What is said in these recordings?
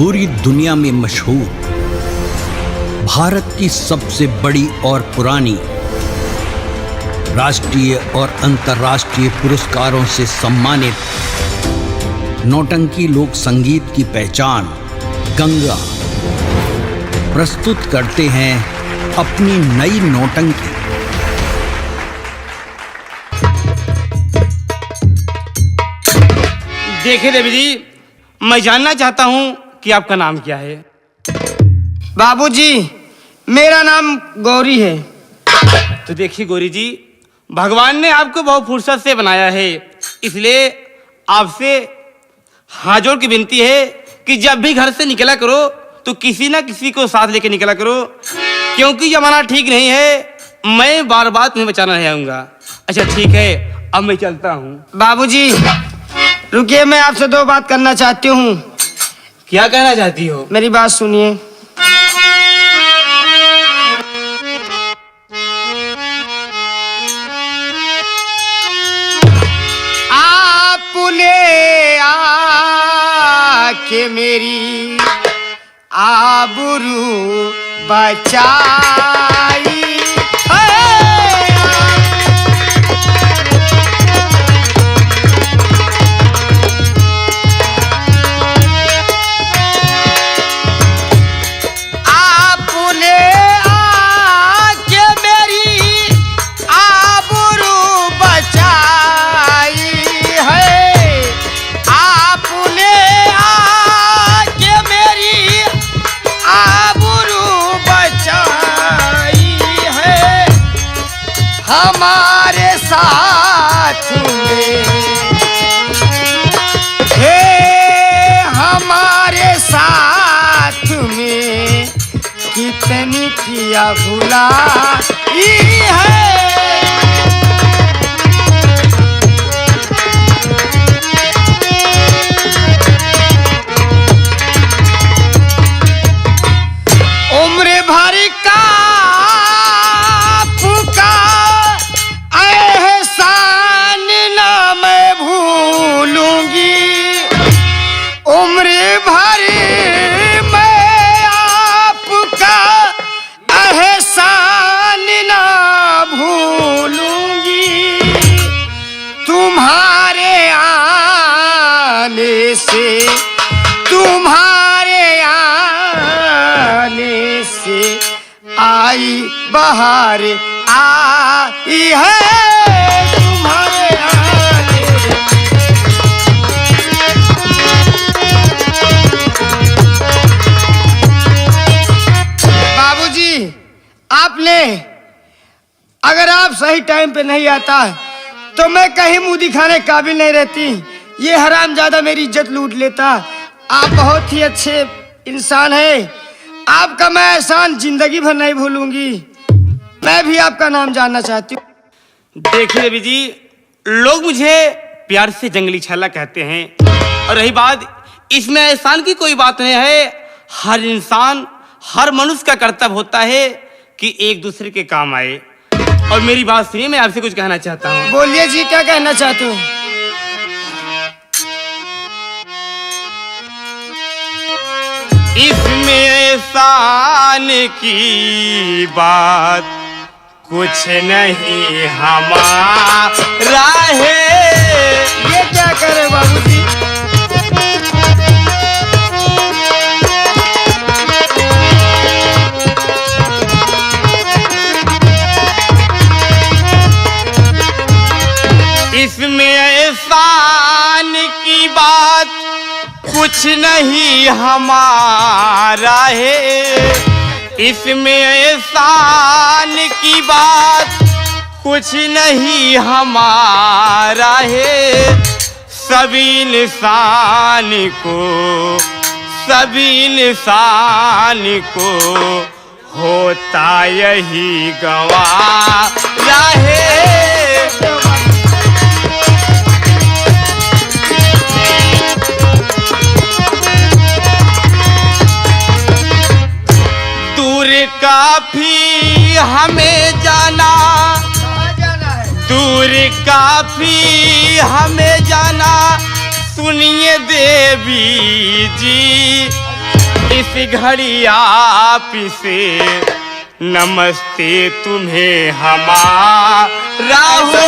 पूरी दुनिया में मशहूर, भारत की सबसे बड़ी और पुरानी, राष्ट्रीय और अंतर्राष्ट्रीय पुरस्कारों से सम्मानित नौटंकी लोक संगीत की पहचान गंगा प्रस्तुत करते हैं अपनी नई नौटंकी। देखिए देवी जी, मैं जानना चाहता हूं कि आपका नाम क्या है। बाबूजी, मेरा नाम गौरी है। तो देखिए गौरी जी, भगवान ने आपको बहुत फुर्सत से बनाया है, इसलिए आपसे हाथ जोड़ की विनती है कि जब भी घर से निकला करो तो किसी ना किसी को साथ लेके निकला करो, क्योंकि जमाना ठीक नहीं है। मैं बार बार तुम्हें बचाना नहीं आऊंगा। अच्छा ठीक है, अब मैं चलता हूँ। बाबूजी रुकिए, मैं आपसे दो बात करना चाहती हूँ। क्या कहना चाहती हो? मेरी बात सुनिए। आपने आके मेरी आबरू बचाई, हमारे साथ में हे हमारे साथ में कितनी किया भुलाई है। उम्र भर का उम्र भर मैं आपका एहसान ना भूलूंगी। तुम्हारे आने से आई बहार आई है। आपने अगर आप सही टाइम पे नहीं आता तो मैं कहीं मुंह दिखाने काबिल नहीं रहती। ये हरामजादा मेरी इज्जत लूट लेता। आप बहुत ही अच्छे इंसान हैं, आपका मैं एहसान जिंदगी भर नहीं भूलूंगी। मैं भी आपका नाम जानना चाहती हूँ। देखिए देवी जी, लोग मुझे प्यार से जंगली छल्ला कहते हैं, और रही बात इसमें एहसान की कोई बात नहीं है। हर इंसान, हर मनुष्य का कर्तव्य होता है कि एक दूसरे के काम आए। और मेरी बात सुनिए, मैं आपसे कुछ कहना चाहता हूँ। बोलिए जी, क्या कहना चाहते हो? इसमें एहसान की बात कुछ नहीं हमारा है। ये क्या करे बाबूजी? इसमें एहसान की बात कुछ नहीं हमारा है। इसमें एहसान की बात कुछ नहीं हमारा है। सभी इंसान को होता यही गवारा है। काफी हमें जाना, दूर काफी हमें जाना। सुनिए देवी जी, इस घड़ी आप से नमस्ते तुम्हें हमारा हो।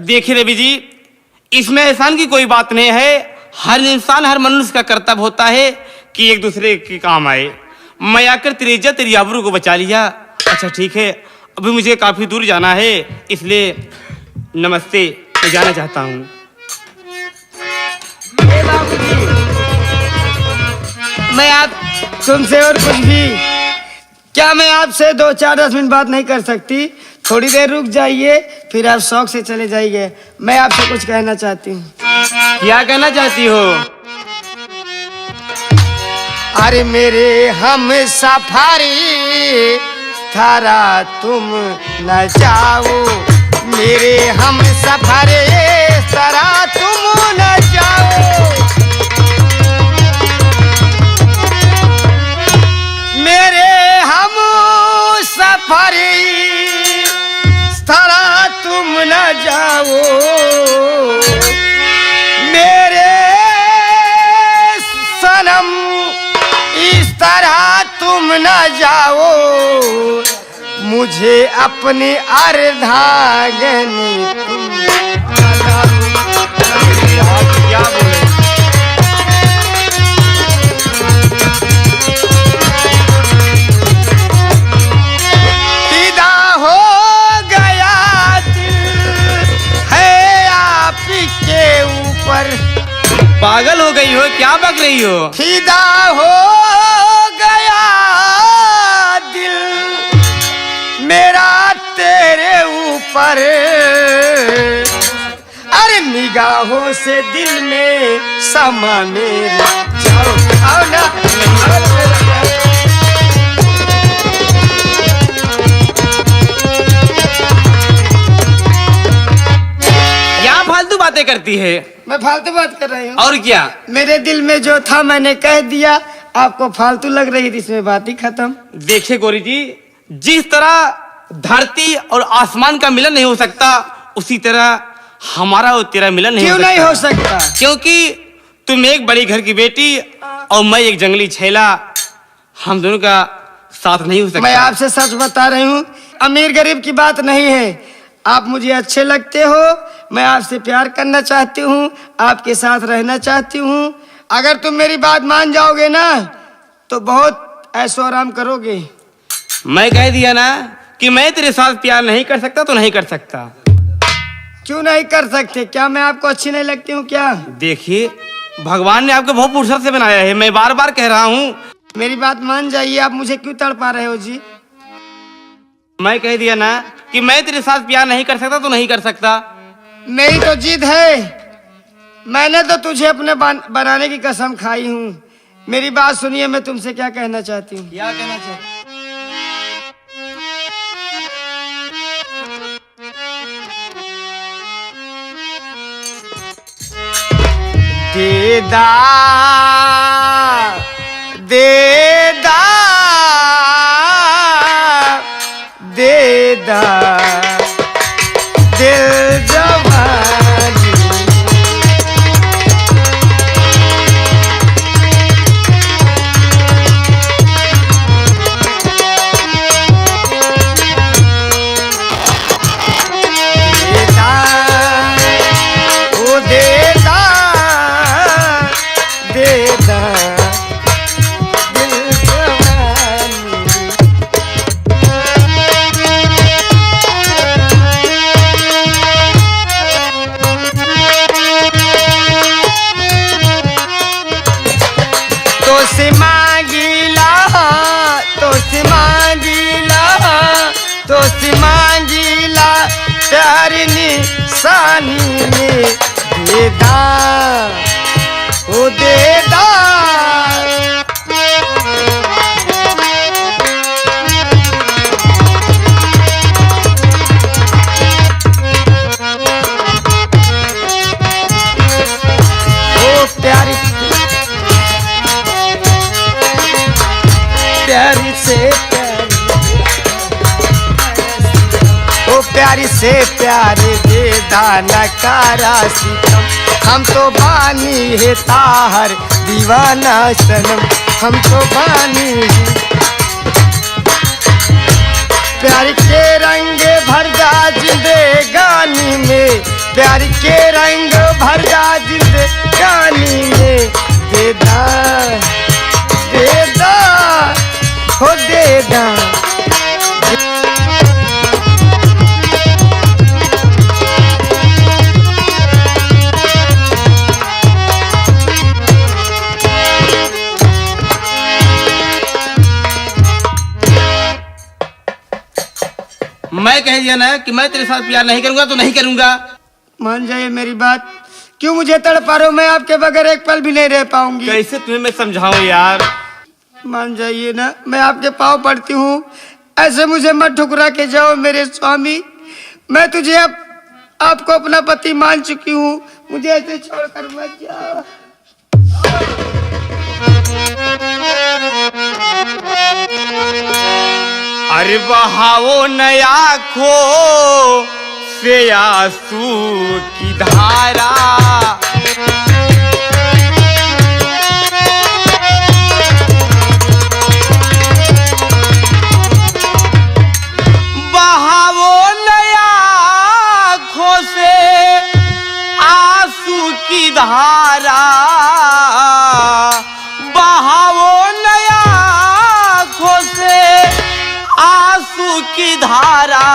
देखिए रवि जी, इसमें एहसान की कोई बात नहीं है। हर इंसान, हर मनुष्य का कर्तव्य होता है कि एक दूसरे के काम आए। मैं आकर तेरी इज्जत, तेरी आबरू को बचा लिया। अच्छा ठीक है, अभी मुझे काफी दूर जाना है, इसलिए नमस्ते, मैं जाना चाहता हूँ। मैं आप तुमसे और कुछ भी, क्या मैं आपसे 2-4-10 मिनट बात नहीं कर सकती? थोड़ी देर रुक जाइए, फिर आप शौक से चले जाइए। मैं आपसे कुछ कहना चाहती हूँ। क्या कहना चाहती हो? अरे मेरे हम सफारी थारा तुम न जाओ, मेरे हम सफारी थारा तुम न जाओ। मेरे हम सफारी थारा तुम न जाओ, मेरे सनम इस तरह तुम न जाओ, मुझे अपने अर्धांगिनी तुम क्या बोले? फिदा हो गया दिल है आपके ऊपर। पागल हो गई हो, क्या बक रही हो? फिदा हो गया दिल मेरा तेरे ऊपर, अरे निगाहों से दिल में समा मेरे जाओ। आओ ना, क्या फालतू बातें करती है? मैं फालतू बात कर रही हूँ। और क्या? मेरे दिल में जो था मैंने कह दिया, आपको फालतू लग रही थी, इसमें बात ही खत्म। देखिए गौरी जी, जिस तरह धरती और आसमान का मिलन नहीं हो सकता, उसी तरह हमारा और तेरा मिलन नहीं क्यों नहीं हो सकता? क्योंकि तुम एक बड़ी घर की बेटी और मैं एक जंगली छैला, हम दोनों का साथ नहीं हो सकता। मैं आपसे सच बता रही हूँ, अमीर गरीब की बात नहीं है। आप मुझे अच्छे लगते हो, मैं आपसे प्यार करना चाहती हूँ, आपके साथ रहना चाहती हूँ। अगर तुम मेरी बात मान जाओगे ना, तो बहुत ऐशो आराम करोगे। मैं कह दिया ना कि मैं तेरे साथ प्यार नहीं कर सकता, तो नहीं कर सकता। क्यों नहीं कर सकते? क्या मैं आपको अच्छी नहीं लगती हूँ क्या? देखिए, भगवान ने आपको बहुत फुर्सत से बनाया है, मैं बार बार कह रहा हूँ। मेरी बात मान जाइए, आप मुझे क्यों तड़पा रहे हो जी? मैं कह दिया ना कि मैं तेरे साथ प्यार नहीं कर सकता, तो नहीं कर सकता। मेरी तो जिद है, मैंने तो तुझे अपने बनाने की कसम खाई हूँ। मेरी बात सुनिए, मैं तुमसे क्या कहना चाहती हूँ। क्या कहना चाहती? देदा देदा देदा दिल जवानी, देदा ओ देदा देदा दिल जवानी। तो से मांगीला, तो से मांगीला, तो से मांगीला प्यार निशानी में देदा ओ देदा। ओ प्यारी प्यारी से प्यारी प्यारी से प्यारे दे दाना कारा सितम, हम तो बानी है ताहर दीवाना सनम, हम तो बानी प्यार के रंग भर जा जिंदगानी में, प्यार के रंग भर जा जिंदगानी में, दे दा हो दे दा। मैं कह दिया ना कि मैं तेरे साथ प्यार नहीं करूंगा तो नहीं करूंगा। मान जाइए मेरी बात, क्यों मुझे तड़पा रहे हो? मैं आपके बगैर एक पल भी नहीं रह पाऊंगी। कैसे तुम्हें मैं समझाऊं यार? मान जाइए ना, मैं आपके पाँव पड़ती हूँ, ऐसे मुझे मत ठुकरा के जाओ मेरे स्वामी। मैं तुझे अब आपको अपना पति मान चुकी हूँ, मुझे ऐसे छोड़कर मत जाओ। अरे बहाओ नया खो से आंसू की धारा, बहाओ नया खो से आंसू की धारा, बहाओ नया खो से आंसू की धारा,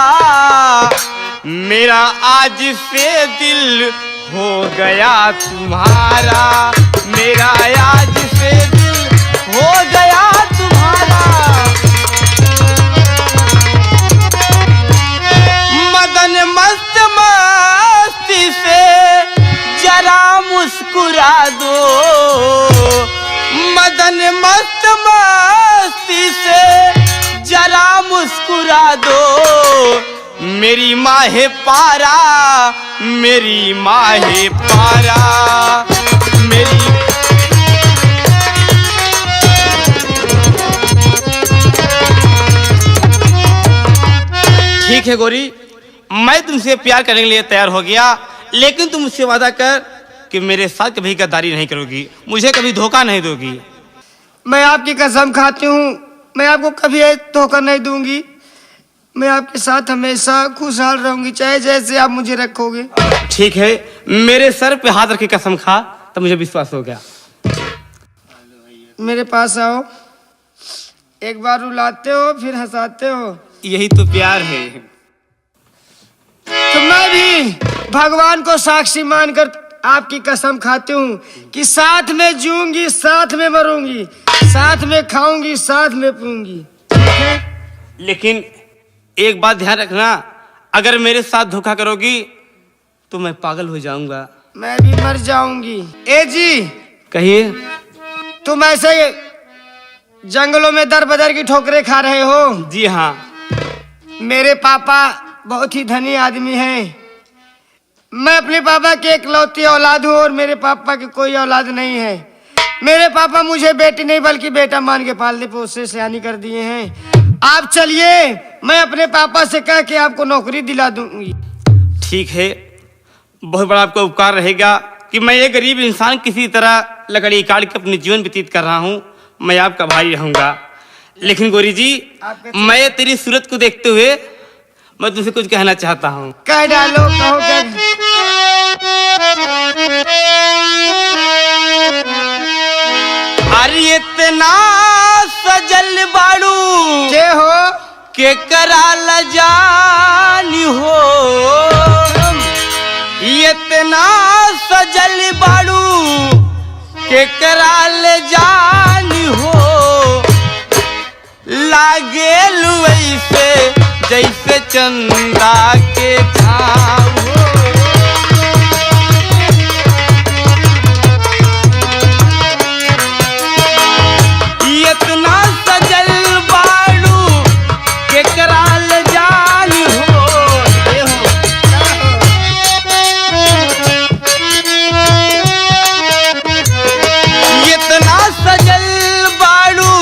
मेरा आज से दिल हो गया तुम्हारा, मेरा आज से दिल हो गया तुम्हारा। मदन मस्त मस्ती से जरा मुस्कुरा दो, मदन मस्त मस्ती से जरा मुस्कुरा दो, मेरी माहे पारा, मेरी माहे पारा, मेरी। ठीक है गौरी, मैं तुमसे प्यार करने के लिए तैयार हो गया, लेकिन तुम मुझसे वादा कर कि मेरे साथ कभी गद्दारी नहीं करोगी, मुझे कभी धोखा नहीं दोगी। मैं आपकी कसम खाती हूँ, मैं आपको कभी धोखा नहीं दूंगी। मैं आपके साथ हमेशा खुशहाल रहूंगी, चाहे जैसे आप मुझे रखोगे। ठीक है, मेरे सर पे हाथ रख के कसम खा, तो मुझे विश्वास हो गया। मेरे पास आओ, एक बार रुलाते हो फिर हंसाते हो, यही तो प्यार है। तो मैं भी भगवान को साक्षी मानकर आपकी कसम खाती हूँ कि साथ में जीऊंगी, साथ में मरूंगी, साथ में खाऊंगी, साथ में पीऊंगी। लेकिन एक बात ध्यान रखना, अगर मेरे साथ धोखा करोगी तो मैं पागल हो जाऊंगा, मैं भी मर जाऊंगी। ए जी, कहिए। तुम ऐसे जंगलों में दर बदर की ठोकरें खा रहे हो? जी हाँ। मेरे पापा बहुत ही धनी आदमी हैं, मैं अपने पापा की इकलौती औलाद हूँ और मेरे पापा की कोई औलाद नहीं है। मेरे पापा मुझे बेटी नहीं बल्कि बेटा मान के पालने पोसने से सयानी कर दिए हैं। आप चलिए, मैं अपने पापा से कह के आपको नौकरी दिला दूंगी। ठीक है, बहुत बड़ा आपका उपकार रहेगा कि मैं एक गरीब इंसान किसी तरह लकड़ी काट के अपने जीवन व्यतीत कर रहा हूँ, मैं आपका भाई रहूंगा। लेकिन गौरी जी, मैं तेरी सूरत को देखते हुए मैं तुझसे कुछ कहना चाहता हूँ। कह डालो, कहो क्या। अरे इतना सजल बाड़ू के हो के कराल जानी हो, इतना सजल बाड़ू के कराल जानी हो, लागे वैसे जैसे चंदा के छाव हो। इतना सजल बाड़ू के कराल जानी हो, इतना सजल बाड़ू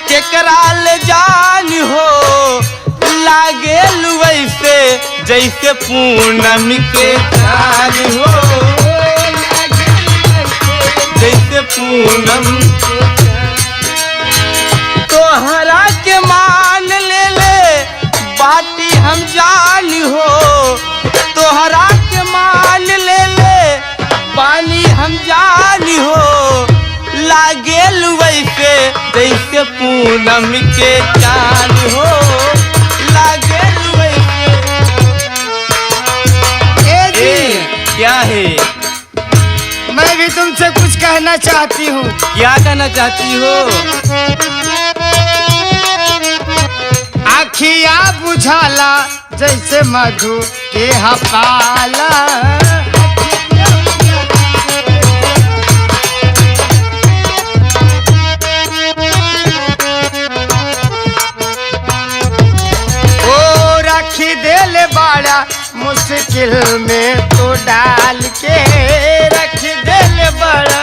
के कराल जानी हो, लागे वैसे जैसे पूनम के चांद हो, जैसे पूनम तोहरा के मान ले ले बाटी हम जान हो, तोहरा के मान ले ले पानी हम जान हो, लागेल वैसे जैसे पूनम के चांद हो, लागेल वैसे। क्या है? मैं भी तुमसे कुछ कहना चाहती हूँ। क्या कहना चाहती हो? आखिया बुझाला जैसे मधु के हपाला, ओ रखी देले बाड़ा मुश्किल में तो डाल के, रखी देले बाड़ा।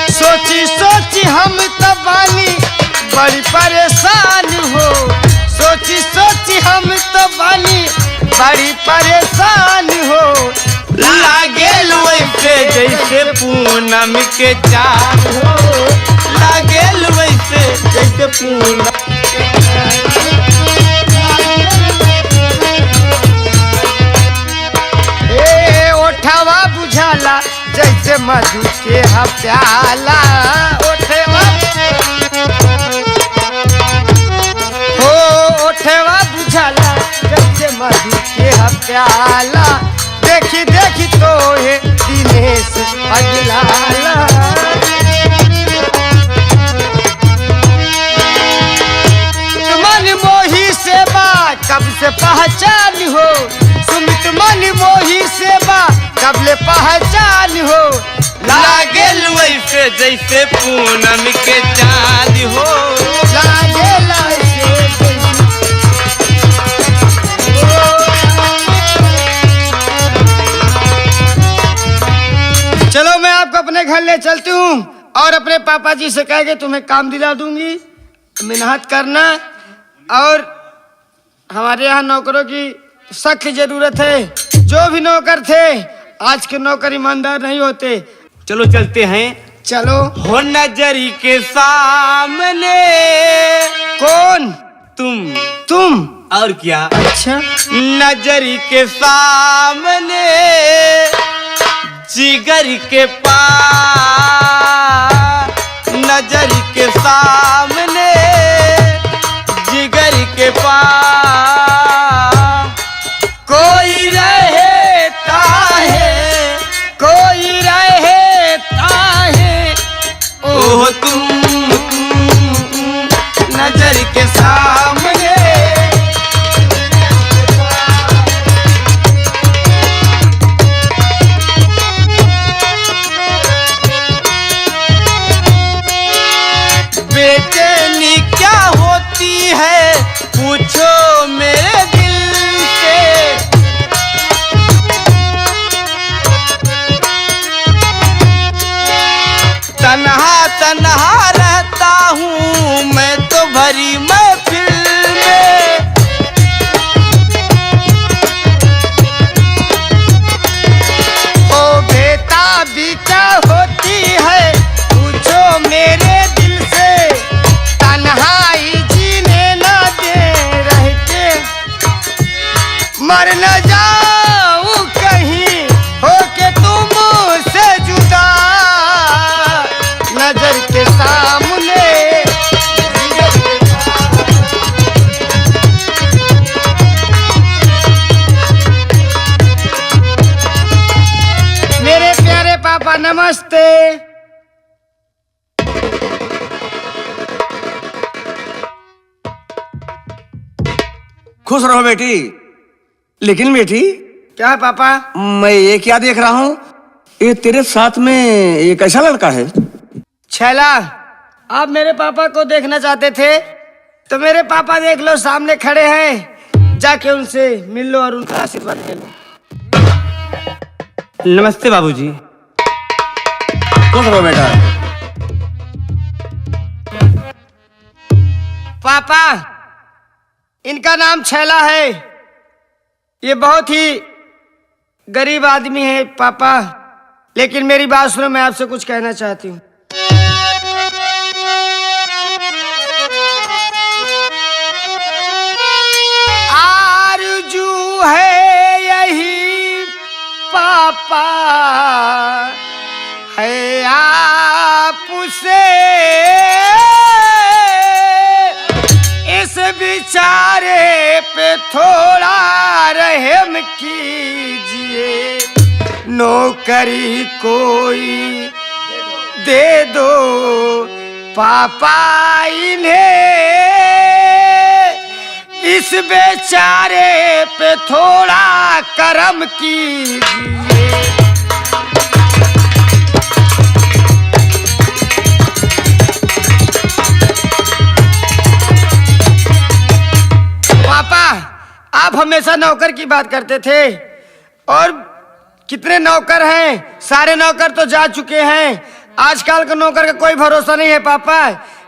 सोची सोची हम तो बानी बड़ी परेशान हो, सोची सोची हम तो बानी बड़ी परेशान हो, लागेल वैसे जैसे पूनम के चांद हो, लागेल वैसे जैसे पूनम के चांद। ओठवा बुझाला जैसे मधु के प्याला, ओठवा हो, ओठवा बुझाला जैसे मधु के प्याला, देखी देखी तो है दिनेश अगलाला। मन मोही से बा कब से पहचान हो, सुमित मन मोही से बा कब ले पहचान हो, लागेल वैसे जैसे पूनम के चांद हो, लागेल ऐसे चलो मैं आपको अपने घर ले चलती हूँ और अपने पापा जी से कह के तुम्हें काम दिला दूंगी, मेहनत करना। और हमारे यहाँ नौकरों की सख्त जरूरत है, जो भी नौकर थे आज के नौकर ईमानदार नहीं होते। चलो चलते हैं। चलो। हो नजरी के सामने कौन? तुम और क्या? अच्छा। नजरी के सामने जिगर के पास, नजरी के सामने जिगर के पास कोई रहता है, कोई रहता है, ओह तुम नजर के सामने। बेचैनी क्या होती है पूछो मेरे दिल से, तन्हा तन्हा रहता हूँ मैं तो भरी महफिल में, ओ बेटा बीता होती है पूछो मेरे दिल से, तन्हाई जीने न दे रह के, मर न जाऊं कहीं होके तुम से जुदा, नजर के सामने मेरे प्यारे पापा नमस्ते। खुश रहो बेटी। लेकिन बेटी क्या है पापा? मैं ये क्या देख रहा हूँ, ये तेरे साथ में ये कैसा लड़का है? छैला, आप मेरे पापा को देखना चाहते थे तो मेरे पापा देख लो सामने खड़े हैं, जाके उनसे मिल लो और उनका आशीर्वाद ले लो। नमस्ते बाबूजी। खुश रहो बेटा। पापा इनका नाम छैला है। ये बहुत ही गरीब आदमी है पापा, लेकिन मेरी बात सुनो, मैं आपसे कुछ कहना चाहती हूँ। आरज़ू है यही पापा है आपसे, इस बेचारे पे थोड़ा रहम कीजिए, नौकरी कोई दे दो पापा इन्हें, इस बेचारे पे थोड़ा करम कीजिए। पापा, आप हमेशा नौकर की बात करते थे, और कितने नौकर हैं, सारे नौकर तो जा चुके हैं। आजकल के नौकर का कोई भरोसा नहीं है पापा,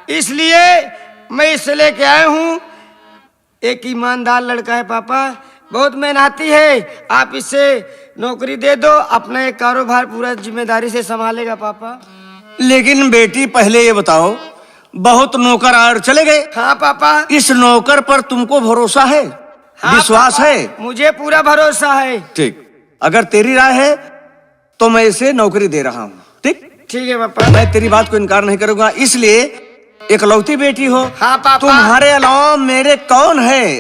इसलिए मैं इसे लेके आया हूँ। एक ईमानदार लड़का है पापा, बहुत मेहनती है, आप इसे नौकरी दे दो, अपना एक कारोबार पूरा जिम्मेदारी से संभालेगा पापा। लेकिन बेटी पहले ये बताओ, बहुत नौकर और चले गए। हाँ पापा। इस नौकर पर तुमको भरोसा है? हाँ विश्वास पापा, है? मुझे पूरा भरोसा है। ठीक, अगर तेरी राय है तो मैं इसे नौकरी दे रहा हूँ। ठीक ठीक है पापा। मैं तेरी बात को इनकार नहीं करूंगा, इसलिए इकलौती बेटी हो। हाँ पापा। तुम्हारे अलावा मेरे कौन है?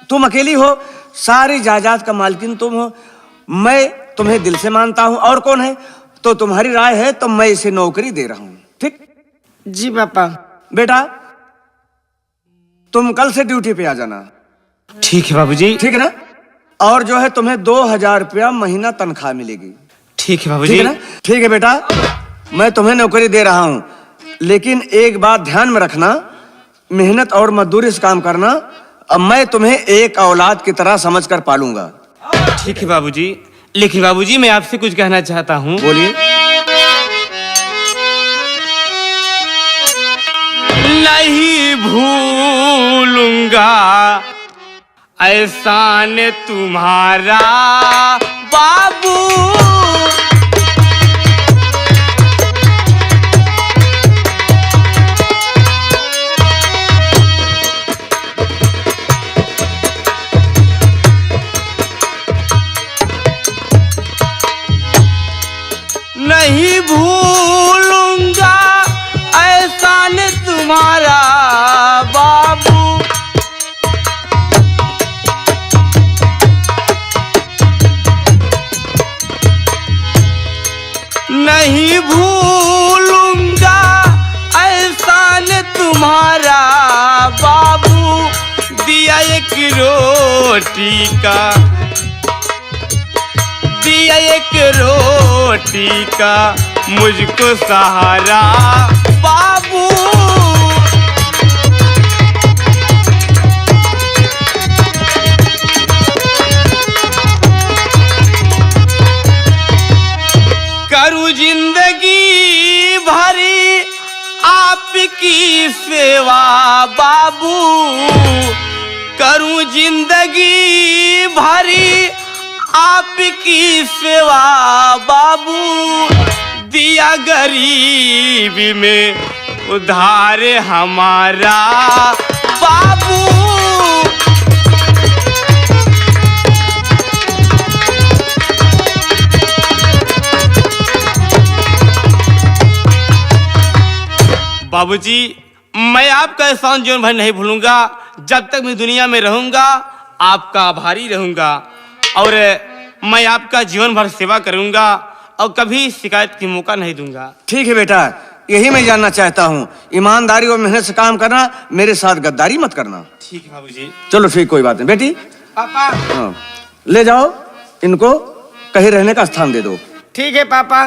तुम अकेली हो, सारी जायदाद का मालकिन तुम हो, मैं तुम्हें दिल से मानता हूँ। और कौन है? तो तुम्हारी राय है तो मैं इसे नौकरी दे रहा हूँ। ठीक जी पापा। बेटा, तुम कल से ड्यूटी पे आ जाना। ठीक है बाबूजी। ठीक है ना? और जो है तुम्हें 2000 रुपया महीना तनख्वाह मिलेगी। ठीक है ठीक बाबूजी। है ना? ठीक है बेटा, मैं तुम्हें नौकरी दे रहा हूँ, लेकिन एक बात ध्यान में रखना, मेहनत और मजदूरी से काम करना। अब मैं तुम्हें एक औलाद की तरह समझकर पालूंगा। ठीक है बाबूजी, लेकिन बाबूजी मैं आपसे कुछ कहना चाहता हूँ। बोलिए। नहीं भूलूंगा एहसान तुम्हारा बाबू, नहीं भूलूंगा एहसान तुम्हारा बाबू, नहीं भूलूंगा एहसान तुम्हारा बाबू, दिया एक रोटी का, दिया एक रोटी का मुझको सहारा बाबू, करूं जिंदगी भरी आपकी सेवा बाबू, करूं जिंदगी भरी आपकी सेवा बाबू, दिया गरीबी में उधार हमारा बाबू, बाबूजी मैं आपका एहसान जीवन भर नहीं भूलूंगा, जब तक मैं दुनिया में रहूंगा आपका आभारी रहूंगा, और मैं आपका जीवन भर सेवा करूंगा और कभी शिकायत की मौका नहीं दूंगा। ठीक है बेटा, यही मैं जानना चाहता हूँ, ईमानदारी और मेहनत से काम करना, मेरे साथ गद्दारी मत करना। ठीक है बाबूजी। चलो ठीक, कोई बात नहीं। बेटी पापा। हाँ, ले जाओ इनको, कहीं रहने का स्थान दे दो। ठीक है पापा।